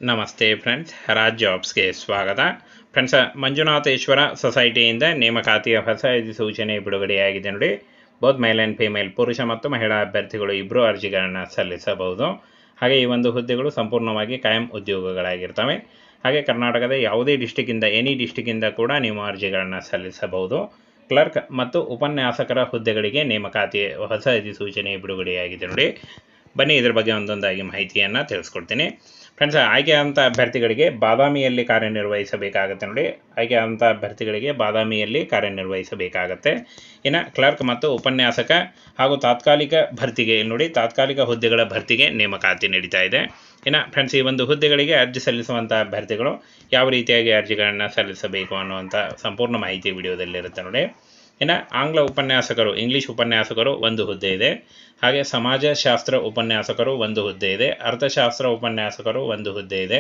ನಮಸ್ತೆ ಫ್ರೆಂಡ್ಸ್, ರಾಜ್ ಜಾಬ್ಸ್ಗೆ ಸ್ವಾಗತ. ಫ್ರೆಂಡ್ಸ್, ಮಂಜುನಾಥೇಶ್ವರ ಸೊಸೈಟಿಯಿಂದ ನೇಮಕಾತಿಯ ಹೊಸ ಅಧಿಸೂಚನೆ ಬಿಡುಗಡೆಯಾಗಿದೆ ನೋಡಿ. ಬೋತ್ ಮೇಲ್ ಆ್ಯಂಡ್ ಫೀಮೇಲ್, ಪುರುಷ ಮತ್ತು ಮಹಿಳಾ ಅಭ್ಯರ್ಥಿಗಳು ಇಬ್ಬರು ಅರ್ಜಿಗಳನ್ನು ಸಲ್ಲಿಸಬಹುದು. ಹಾಗೆ ಈ ಒಂದು ಹುದ್ದೆಗಳು ಸಂಪೂರ್ಣವಾಗಿ ಕಾಯಂ ಉದ್ಯೋಗಗಳಾಗಿರ್ತವೆ. ಹಾಗೆ ಕರ್ನಾಟಕದ ಯಾವುದೇ ಡಿಸ್ಟಿಕ್ಕಿಂದ, ಎನಿ ಡಿಸ್ಟಿಕ್ಕಿಂದ ಕೂಡ ನೀವು ಅರ್ಜಿಗಳನ್ನು ಸಲ್ಲಿಸಬಹುದು. ಕ್ಲರ್ಕ್ ಮತ್ತು ಉಪನ್ಯಾಸಕರ ಹುದ್ದೆಗಳಿಗೆ ನೇಮಕಾತಿ ಹೊಸ ಅಧಿಸೂಚನೆ ಬಿಡುಗಡೆಯಾಗಿದೆ ನೋಡಿ. ಬನ್ನಿ ಇದರ ಬಗ್ಗೆ ಒಂದೊಂದಾಗಿ ಮಾಹಿತಿಯನ್ನು ತಿಳಿಸ್ಕೊಡ್ತೀನಿ. ಫ್ರೆಂಡ್ಸ್, ಆಯ್ಕೆಯಾದಂಥ ಅಭ್ಯರ್ಥಿಗಳಿಗೆ ಬಾದಾಮಿಯಲ್ಲಿ ಕಾರ್ಯನಿರ್ವಹಿಸಬೇಕಾಗತ್ತೆ ನೋಡಿ. ಆಯ್ಕೆಯಾದಂಥ ಅಭ್ಯರ್ಥಿಗಳಿಗೆ ಬಾದಾಮಿಯಲ್ಲಿ ಕಾರ್ಯನಿರ್ವಹಿಸಬೇಕಾಗತ್ತೆ. ಇನ್ನು ಕ್ಲರ್ಕ್ ಮತ್ತು ಉಪನ್ಯಾಸಕ ಹಾಗೂ ತಾತ್ಕಾಲಿಕ ಭರ್ತಿಗೆ ನೋಡಿ, ತಾತ್ಕಾಲಿಕ ಹುದ್ದೆಗಳ ಭರ್ತಿಗೆ ನೇಮಕಾತಿ ನಡೀತಾ ಇದೆ. ಇನ್ನು ಫ್ರೆಂಡ್ಸ್, ಈ ಒಂದು ಹುದ್ದೆಗಳಿಗೆ ಅರ್ಜಿ ಸಲ್ಲಿಸುವಂಥ ಅಭ್ಯರ್ಥಿಗಳು ಯಾವ ರೀತಿಯಾಗಿ ಅರ್ಜಿಗಳನ್ನು ಸಲ್ಲಿಸಬೇಕು ಅನ್ನುವಂಥ ಸಂಪೂರ್ಣ ಮಾಹಿತಿ ವಿಡಿಯೋದಲ್ಲಿರುತ್ತೆ ನೋಡಿ. ಇನ್ನು ಆಂಗ್ಲ ಉಪನ್ಯಾಸಕರು, ಇಂಗ್ಲೀಷ್ ಉಪನ್ಯಾಸಕರು ಒಂದು ಹುದ್ದೆ ಇದೆ. ಹಾಗೆ ಸಮಾಜಶಾಸ್ತ್ರ ಉಪನ್ಯಾಸಕರು ಒಂದು ಹುದ್ದೆ ಇದೆ. ಅರ್ಥಶಾಸ್ತ್ರ ಉಪನ್ಯಾಸಕರು ಒಂದು ಹುದ್ದೆ ಇದೆ.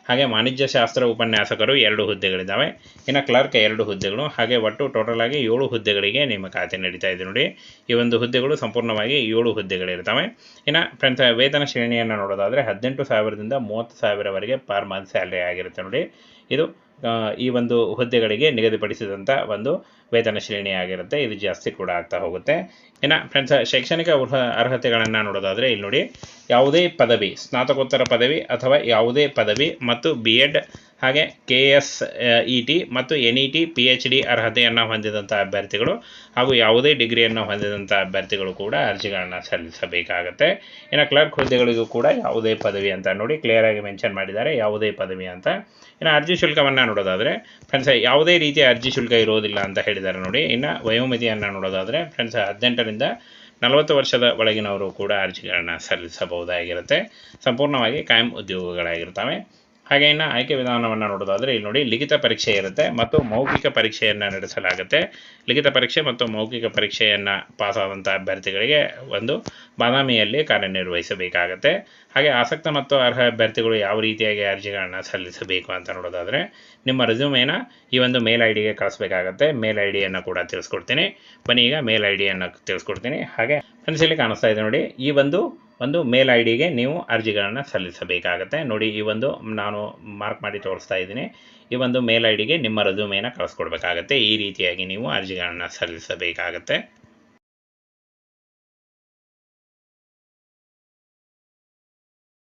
ಹಾಗೆ ವಾಣಿಜ್ಯಶಾಸ್ತ್ರ ಉಪನ್ಯಾಸಕರು 2 ಹುದ್ದೆಗಳಿದ್ದಾವೆ. ಇನ್ನು ಕ್ಲರ್ಕ್ 2 ಹುದ್ದೆಗಳು. ಹಾಗೆ ಒಟ್ಟು ಟೋಟಲ್ ಆಗಿ 7 ಹುದ್ದೆಗಳಿಗೆ ನೇಮಕಾತಿ ನಡೀತಾ ಇದೆ ನೋಡಿ. ಈ ಒಂದು ಹುದ್ದೆಗಳು ಸಂಪೂರ್ಣವಾಗಿ 7 ಹುದ್ದೆಗಳಿರ್ತವೆ. ಇನ್ನು ಫ್ರೆಂಡ್ಸ್, ವೇತನ ಶ್ರೇಣಿಯನ್ನು ನೋಡೋದಾದರೆ 18,000ದಿಂದ 30,000ವರೆಗೆ ಪರ್ ಮಂತ್ ಸ್ಯಾಲ್ರಿ ಆಗಿರುತ್ತೆ ನೋಡಿ. ಇದು ಈ ಒಂದು ಹುದ್ದೆಗಳಿಗೆ ನಿಗದಿಪಡಿಸಿದಂಥ ಒಂದು ವೇತನ ಶ್ರೇಣಿ ಆಗಿರುತ್ತೆ. ಇದು ಜಾಸ್ತಿ ಕೂಡ ಆಗ್ತಾ ಹೋಗುತ್ತೆ. ಇನ್ನು ಫ್ರೆಂಡ್ಸ್, ಶೈಕ್ಷಣಿಕ ಅರ್ಹತೆಗಳನ್ನು ನೋಡೋದಾದರೆ ಇಲ್ಲಿ ನೋಡಿ, ಯಾವುದೇ ಪದವಿ, ಸ್ನಾತಕೋತ್ತರ ಪದವಿ ಅಥವಾ ಯಾವುದೇ ಪದವಿ ಮತ್ತು BEd ಹಾಗೆ KSET ಮತ್ತು NET PhD ಅರ್ಹತೆಯನ್ನು ಹೊಂದಿದಂಥ ಅಭ್ಯರ್ಥಿಗಳು ಹಾಗೂ ಯಾವುದೇ ಡಿಗ್ರಿಯನ್ನು ಹೊಂದಿದಂಥ ಅಭ್ಯರ್ಥಿಗಳು ಕೂಡ ಅರ್ಜಿಗಳನ್ನು ಸಲ್ಲಿಸಬೇಕಾಗತ್ತೆ. ಇನ್ನು ಕ್ಲರ್ಕ್ ಹುದ್ದೆಗಳಿಗೂ ಕೂಡ ಯಾವುದೇ ಪದವಿ ಅಂತ ನೋಡಿ ಕ್ಲಿಯರ್ ಆಗಿ ಮೆನ್ಷನ್ ಮಾಡಿದ್ದಾರೆ, ಯಾವುದೇ ಪದವಿ ಅಂತ. ಇನ್ನು ಅರ್ಜಿ ಶುಲ್ಕವನ್ನು ನೋಡೋದಾದರೆ ಫ್ರೆಂಡ್ಸ್, ಯಾವುದೇ ರೀತಿಯ ಅರ್ಜಿ ಶುಲ್ಕ ಇರೋದಿಲ್ಲ ಅಂತ ಹೇಳಿದ್ದಾರೆ ನೋಡಿ. ಇನ್ನು ವಯೋಮಿತಿಯನ್ನು ನೋಡೋದಾದರೆ ಫ್ರೆಂಡ್ಸ್, 18ರಿಂದ 40 ವರ್ಷದ ಒಳಗಿನವರು ಕೂಡ ಅರ್ಜಿಗಳನ್ನು ಸಲ್ಲಿಸಬಹುದಾಗಿರುತ್ತೆ. ಸಂಪೂರ್ಣವಾಗಿ ಕಾಯಂ ಉದ್ಯೋಗಗಳಾಗಿರ್ತವೆ. ಹಾಗೆ ಇನ್ನು ಆಯ್ಕೆ ವಿಧಾನವನ್ನು ನೋಡೋದಾದರೆ ಇಲ್ಲಿ ನೋಡಿ, ಲಿಖಿತ ಪರೀಕ್ಷೆ ಇರುತ್ತೆ ಮತ್ತು ಮೌಖಿಕ ಪರೀಕ್ಷೆಯನ್ನು ನಡೆಸಲಾಗುತ್ತೆ. ಲಿಖಿತ ಪರೀಕ್ಷೆ ಮತ್ತು ಮೌಖಿಕ ಪರೀಕ್ಷೆಯನ್ನು ಪಾಸಾದಂಥ ಅಭ್ಯರ್ಥಿಗಳಿಗೆ ಒಂದು ಬಾದಾಮಿಯಲ್ಲಿ ಕಾರ್ಯನಿರ್ವಹಿಸಬೇಕಾಗತ್ತೆ. ಹಾಗೆ ಆಸಕ್ತ ಮತ್ತು ಅರ್ಹ ಅಭ್ಯರ್ಥಿಗಳು ಯಾವ ರೀತಿಯಾಗಿ ಅರ್ಜಿಗಳನ್ನು ಸಲ್ಲಿಸಬೇಕು ಅಂತ ನೋಡೋದಾದರೆ ನಿಮ್ಮ ರೆಸ್ಯೂಮೇನ ಈ ಒಂದು ಮೇಲ್ ಐಡಿಗೆ ಕಳಿಸ್ಬೇಕಾಗತ್ತೆ. ಮೇಲ್ ಐಡಿಯನ್ನು ಕೂಡ ತಿಳಿಸ್ಕೊಡ್ತೀನಿ. ಬನ್ನಿ ಈಗ ಮೇಲ್ ಐಡಿಯನ್ನು ತಿಳಿಸ್ಕೊಡ್ತೀನಿ. ಹಾಗೆ ಫ್ರೆಂಡ್ಸ್, ಇಲ್ಲಿ ಕಾಣಿಸ್ತಾ ಇದೆ ನೋಡಿ, ಈ ಒಂದು ಮೇಲ್ ಐಡಿಗೆ ನೀವು ಅರ್ಜಿಗಳನ್ನು ಸಲ್ಲಿಸಬೇಕಾಗತ್ತೆ ನೋಡಿ. ಈ ಒಂದು ನಾನು ಮಾರ್ಕ್ ಮಾಡಿ ತೋರಿಸ್ತಾ ಇದ್ದೀನಿ. ಈ ಒಂದು ಮೇಲ್ ಐಡಿಗೆ ನಿಮ್ಮ ರೆಸ್ಯೂಮೇನ ಕಳಿಸ್ಕೊಡ್ಬೇಕಾಗತ್ತೆ. ಈ ರೀತಿಯಾಗಿ ನೀವು ಅರ್ಜಿಗಳನ್ನು ಸಲ್ಲಿಸಬೇಕಾಗತ್ತೆ.